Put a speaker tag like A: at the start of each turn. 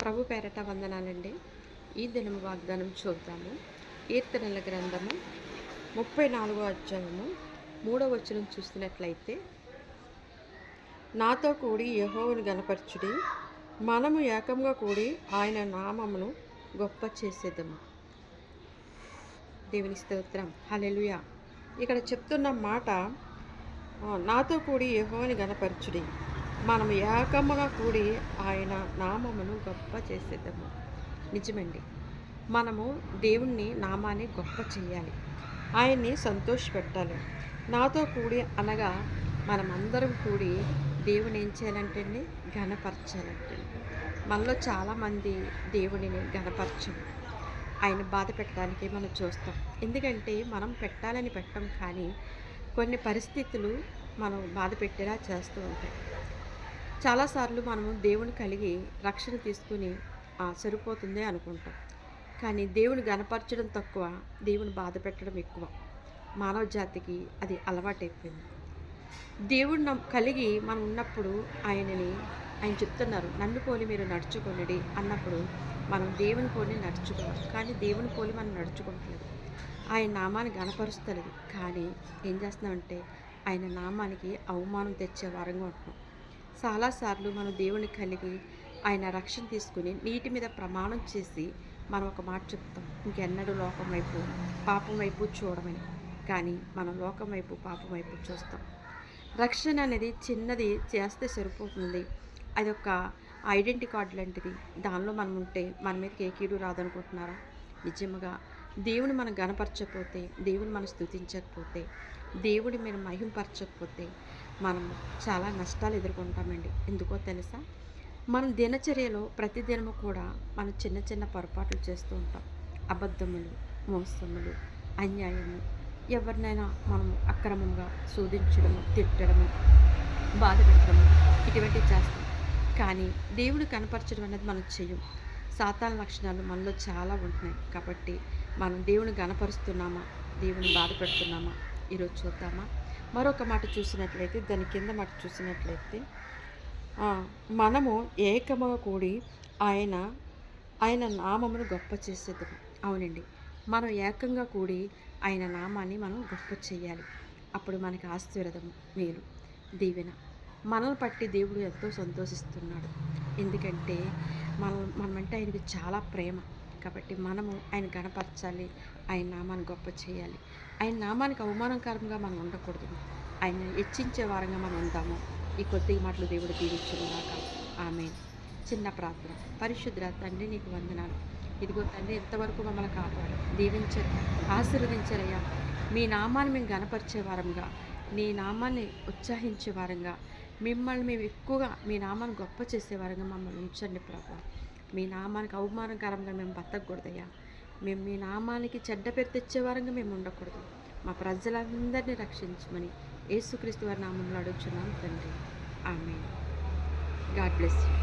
A: ప్రభు పేరట వందనాలండి. ఈ దినము వాగ్దానం చూద్దాము. కీర్తనల గ్రంథము 34వ అధ్యాయము 3వ వచనం చూస్తున్నట్లయితే, నాతో కూడి యెహోవాను గనపరచుడి, మనము ఏకంగా కూడి ఆయన నామమును గొప్ప చేసేదము. దేవుని స్తోత్రం, హల్లెలూయా. ఇక్కడ చెప్తున్న మాట, నాతో కూడి యెహోవాను గనపరచుడి, మనం ఏకముగా కూడి ఆయన నామమును గొప్ప చేసేద్దాము. నిజమండి, మనము దేవుణ్ణి నామాన్ని గొప్ప చేయాలి, ఆయన్ని సంతోషపెట్టాలి. నాతో కూడి అనగా మనమందరం కూడి దేవుని ఏం చేయాలంటే ఘనపరచాలంటే. మనలో చాలామంది దేవుడిని ఘనపరచం, ఆయన బాధ పెట్టడానికి మనం చూస్తాం. ఎందుకంటే మనం పెట్టాలని పెట్టం, కానీ కొన్ని పరిస్థితులు మనం బాధ పెట్టేలా చేస్తూ ఉంటాయి. చాలాసార్లు మనము దేవుని కలిగి రక్షణ తీసుకుని సరిపోతుంది అనుకుంటాం, కానీ దేవుని గనపరచడం తక్కువ, దేవుని బాధ పెట్టడం ఎక్కువ. మానవ జాతికి అది అలవాటైపోయింది. దేవుడిని కలిగి మనం ఉన్నప్పుడు ఆయన చెప్తున్నారు, నన్ను పోలి మీరు నడుచుకొనిడి అన్నప్పుడు మనం దేవుని పోలి నడుచుకోవాలి, కానీ దేవుని పోలి మనం నడుచుకోవట్లేదు. ఆయన నామాన్ని గనపరుస్తలేదు, కానీ ఏం చేస్తున్నామంటే ఆయన నామానికి అవమానం తెచ్చే వారంగా ఉంటున్నాం. చాలాసార్లు మనం దేవుని కలిగి ఆయన రక్షణ తీసుకుని నీటి మీద ప్రమాణం చేసి మనం ఒక మాట చెప్తాం, ఇంకెన్నడూ లోకం వైపు పాపం వైపు చూడమని. కానీ మనం లోకం వైపు పాపం వైపు చూస్తాం. రక్షణ అనేది చిన్నది చేస్తే సరిపోతుంది, అది ఒక ఐడెంటిటీ కార్డు లాంటిది. దానిలో మనం ఉంటే మన మీదకి ఏ కీడు రాదనుకుంటున్నారా? నిజంగా దేవుని మనం గనపరచకపోతే, దేవుని మనం స్తుతించకపోతే, దేవుడి మీరు మహింపరచకపోతే మనం చాలా నష్టాలు ఎదుర్కొంటామండి. ఎందుకో తెలుసా? మన దినచర్యలో ప్రతిదినము కూడా మనం చిన్న చిన్న పొరపాట్లు చేస్తూ ఉంటాం. అబద్ధములు, మోసములు, అన్యాయము, ఎవరినైనా మనం అక్రమంగా శోధించడము, తిట్టడము, బాధ పెట్టడము, ఇటువంటివి చేస్తాం. కానీ దేవుడు కనపరచడం అనేది మనం చెయ్యం. సాతాను లక్షణాలు మనలో చాలా ఉంటున్నాయి. కాబట్టి మనం దేవుని గనపరుస్తున్నామా, దేవుని బాధ పెడుతున్నామా? ఈరోజు చూద్దామా? మరొక మాట చూసినట్లయితే, దాని కింద మాట చూసినట్లయితే, మనము ఏకముగా కూడి ఆయన నామమును గొప్ప చేసేద్దాము. అవునండి, మనం ఏకంగా కూడి ఆయన నామాన్ని మనం గొప్ప చేయాలి. అప్పుడు మనకి ఆశీర్వాదము, మేలు, దీవెన. మనల్ని పట్టి దేవుడు ఎంతో సంతోషిస్తున్నాడు. ఎందుకంటే మనమంటే ఆయనకి చాలా ప్రేమ. కాబట్టి మనము ఆయన గణపరచాలి, ఆయన నామాన్ని గొప్ప చేయాలి. ఆయన నామానికి అవమానకరంగా మనం ఉండకూడదు, ఆయన హెచ్చించే వారంగా మనం ఉందాము. ఈ కొద్ది మాటలు దేవుడు దీవించుగాక. ఆమేన్. చిన్న ప్రార్థన. పరిశుద్ధ తండ్రి, నీకు వందనాలు. ఇదిగో తండ్రి, ఎంతవరకు మమ్మల్ని కాపాడు, దీవించండి, ఆశీర్వదించరయ్యా. మీ నామాన్ని మేము గణపరిచే వారంగా, నీ నామాన్ని ఉత్సాహించే వారంగా, మిమ్మల్ని మేము ఎక్కువగా మీ నామాన్ని గొప్ప చేసే వారంగా మమ్మల్ని ఉంచండి ప్రభు. మీ నామానికి అవమానకరంగా మేము బతకూడదయ్యా. మేము మీ నామానికి చెడ్డ పేరు తెచ్చేవారంగా మేము ఉండకూడదు. మా ప్రజలందరినీ రక్షించమని యేసుక్రీస్తు వారి నామంలో అడుగుచున్నాం తండ్రి. ఆమేన్. God bless you.